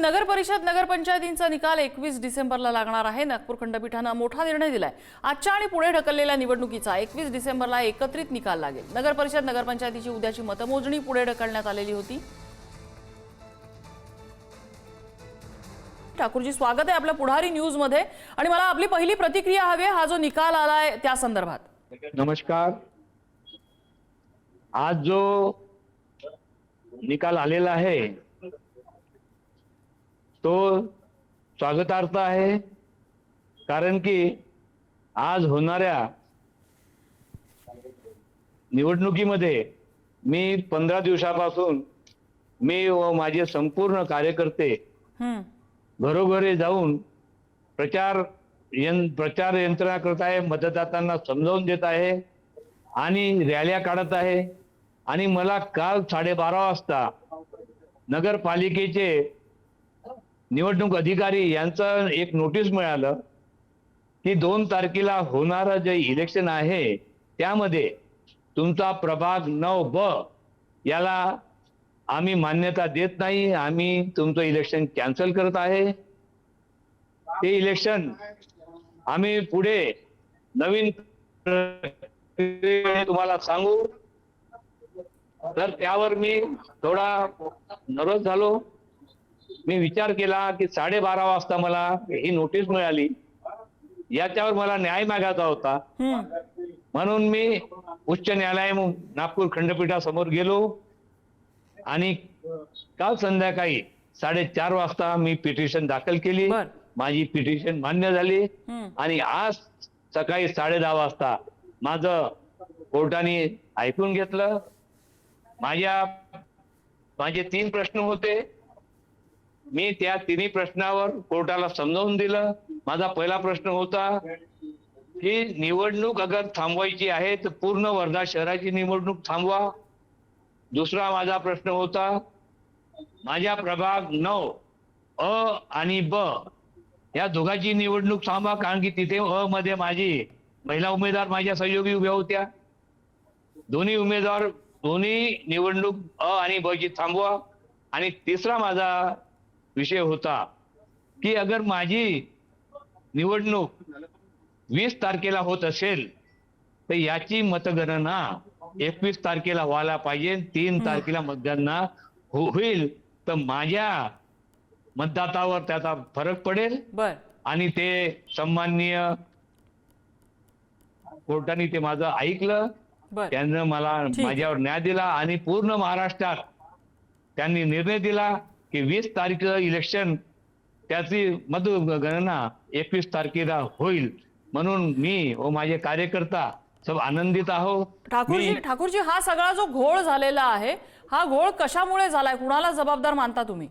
नगर परिषद नगरपंचायतींचा निकाल 21 डिसेंबरला लागणार आहे। नागपूर खंडपीठाने मोठा निर्णय दिलाय। आजच्या आणि पुढे ढकललेल्या निवडणुकीचा 21 डिसेंबरला एकत्रित निकाल लागेल। नगर परिषद नगरपंचायतीची उद्याची मतमोजणी पुढे ढकलण्यात आलेली होती। ठाकूरजी, स्वागत आहे आपल्या पुढारी न्यूज मध्ये आणि मला आपली पहिली प्रतिक्रिया हवी आहे हा जो निकाल आलाय त्या संदर्भात। नमस्कार। आज जो निकाल आलेला आहे तो स्वागतार्थ आहे, कारण की आज होणाऱ्या निवडणुकीमध्ये मी 15 दिवसापासून मी व माझे संपूर्ण कार्यकर्ते घरोघरी जाऊन प्रचार यंत्रणा करत आहे, मतदारांना समजावून देत आहे आणि रॅल्या काढत आहे। आणि मला काल 12:30 वाजता नगरपालिकेचे निवडणूक अधिकारी यांचं एक नोटीस मिळालं की 2 तारखेला होणारं जे इलेक्शन आहे त्यामध्ये तुमचा प्रभाग 9B याला आम्ही मान्यता देत नाही, आम्ही तुमचं इलेक्शन कॅन्सल करत आहे। ते इलेक्शन आम्ही पुढे नवीन तुम्हाला सांगू। तर त्यावर मी थोडा नर्वस झालो। मी विचार केला की 12:30 वाजता मला ही नोटीस मिळाली, याच्यावर मला न्याय मागायचा होता। म्हणून मी उच्च न्यायालय नागपूर खंडपीठासमोर गेलो आणि काल संध्याकाळी 4:30 वाजता मी पिटिशन दाखल केली। माझी पिटिशन मान्य झाली आणि आज सकाळी 10:30 वाजता माझं कोर्टाने ऐकून घेतलं। माझे 3 प्रश्न होते, मी त्या 3 प्रश्नावर कोर्टाला समजावून दिलं। माझा पहिला प्रश्न होता की निवडणूक अगर थांबवायची आहे तर पूर्ण वर्धा शहराची निवडणूक थांबवा। दुसरा माझा प्रश्न होता माझ्या प्रभाग 9A आणि B या दोघांची निवडणूक थांबवा, कारण की तिथे अ मध्ये माझी महिला उमेदवार माझ्या सहयोगी उभ्या होत्या। दोन्ही निवडणूक अ आणि ब ची थांबवा। आणि तिसरा माझा विषय होता की अगर माझी निवडणूक 20 तारखेला होत असेल तर याची मतगणना 21 तारखेला व्हायला पाहिजे। 3 तारखेला मतगणना होईल तर माझ्या मतदातावर त्याचा फरक पडेल आणि ते सन्माननीय कोर्टाने ते माझं ऐकलं। त्यांनी मला माझ्यावर न्याय दिला आणि पूर्ण महाराष्ट्रात त्यांनी निर्णय दिला की 20 तारखेला इलेक्शन त्याची मतगणना 21 तारखेला होईल। म्हणून मी व माझे कार्यकर्ता सब आनंदित आहोत। ठाकूरजी, हा सगळा जो घोळ झालेला आहे हा घोळ कशामुळे झालाय, कुणाला जबाबदार मानता तुम्ही?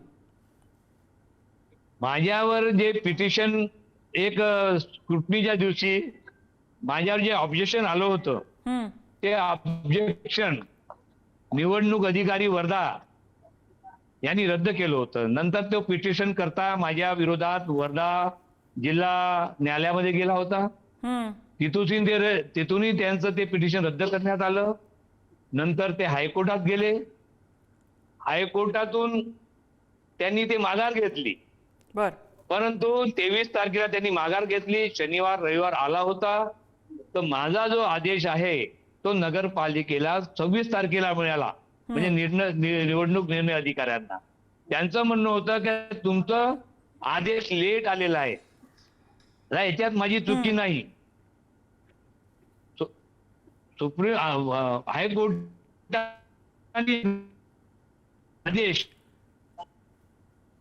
माझ्यावर जे पिटिशन एक स्क्रुटनीच्या दिवशी माझ्यावर जे ऑब्जेक्शन आलं होतं ते ऑब्जेक्शन निवडणूक अधिकारी वर्धा यांनी रद्द केलं होतं। नंतर तो पिटिशन करता माझ्या विरोधात वर्धा जिल्हा न्यायालयामध्ये गेला होता। तिथूनही त्यांचं ते पिटिशन रद्द करण्यात आलं। नंतर ते हायकोर्टात गेले, हायकोर्टातून त्यांनी ते माघार घेतली। परंतु 23 तारखेला त्यांनी माघार घेतली, शनिवार रविवार आला होता। तर माझा जो आदेश आहे तो नगरपालिकेला 26 तारखेला मिळाला, म्हणजे निवडणूक निर्णय अधिकाऱ्यांना। त्यांचं म्हणणं होतं की तुमचं आदेश लेट आलेला आहे, याच्यात माझी चुकी नाही। सुप्रीम हायकोर्टाने आदेश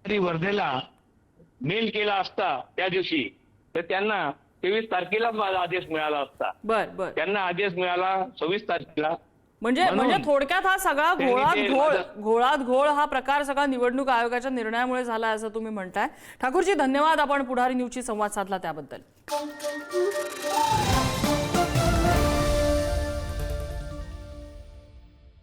वर्धेला मेल केला असता त्या दिवशी तर त्यांना 23 तारखेला माझा आदेश मिळाला असता। त्यांना आदेश मिळाला 26 तारखेला। म्हणजे थोडक्यात हा सगळा घोळात घोळ हा प्रकार सगळा निवडणूक आयोगाच्या निर्णयामुळे झाला असं तुम्ही म्हणताय। ठाकूरजी, धन्यवाद, आपण पुढारी न्यूजशी संवाद साधला त्याबद्दल।